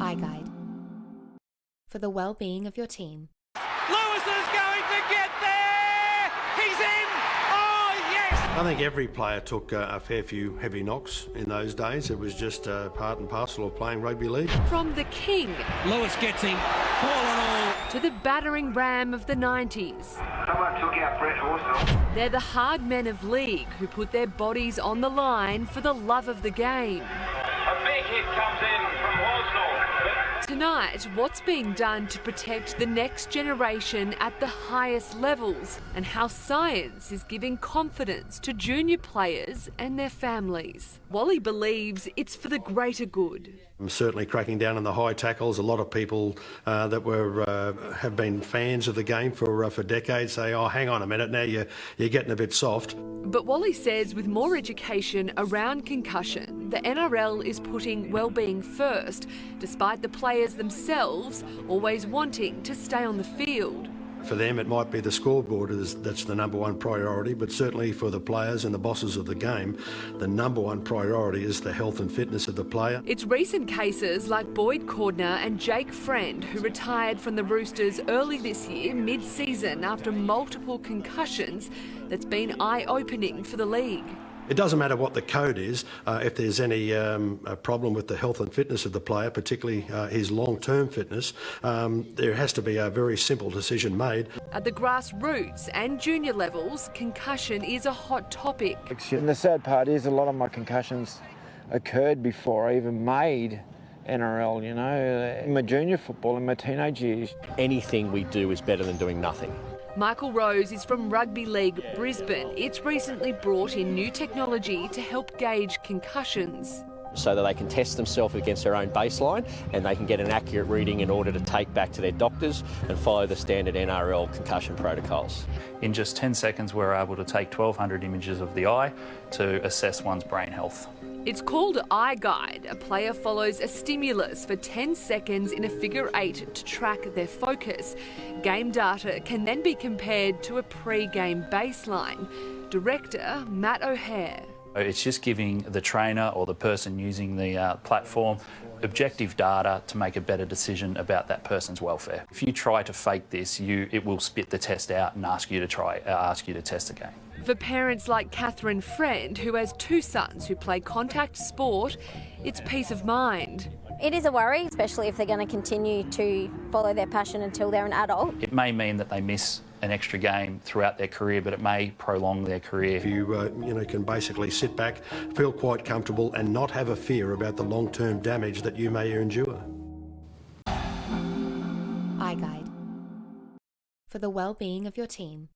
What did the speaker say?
EyeGuide. For the well-being of your team. Lewis is going to get there! He's in! Oh, yes! I think every player took a fair few heavy knocks in those days. It was just part and parcel of playing rugby league. From the king Lewis gets him, ball and all. to the battering ram of the 90s. Someone took out Brett Horsell. They're the hard men of league who put their bodies on the line for the love of the game. A big hit comes in from Horsell. Tonight, what's being done to protect the next generation at the highest levels, and how science is giving confidence to junior players and their families. Wally believes it's for the greater good. I'm certainly cracking down on the high tackles. A lot of people that have been fans of the game for decades say, "Oh, hang on a minute, now you're getting a bit soft." But Wally says with more education around concussion, the NRL is putting well-being first, despite the players themselves always wanting to stay on the field. For them, it might be the scoreboard that's the number one priority, but certainly for the players and the bosses of the game, the number one priority is the health and fitness of the player. It's recent cases like Boyd Cordner and Jake Friend, who retired from the Roosters early this year, mid-season, after multiple concussions, that's been eye-opening for the league. It doesn't matter what the code is, if there's any problem with the health and fitness of the player, particularly his long-term fitness, there has to be a very simple decision made. At the grassroots and junior levels, concussion is a hot topic. And the sad part is a lot of my concussions occurred before I even made NRL, you know, in my junior football, in my teenage years. Anything we do is better than doing nothing. Michael Rose is from Rugby League Brisbane. It's recently brought in new technology to help gauge concussions. So that they can test themselves against their own baseline and they can get an accurate reading in order to take back to their doctors and follow the standard NRL concussion protocols. In just 10 seconds, we're able to take 1,200 images of the eye to assess one's brain health. It's called EyeGuide. A player follows a stimulus for 10 seconds in a figure 8 to track their focus. Game data can then be compared to a pre-game baseline. Director Matt O'Hare. It's just giving the trainer or the person using the platform objective data to make a better decision about that person's welfare. If you try to fake this, it will spit the test out and ask you to test again. For parents like Catherine Friend, who has 2 sons who play contact sport, it's peace of mind. It is a worry, especially if they're going to continue to follow their passion until they're an adult. It may mean that they miss an extra game throughout their career, but it may prolong their career. If you can basically sit back, feel quite comfortable and not have a fear about the long-term damage that you may endure. EyeGuide. For the well-being of your team.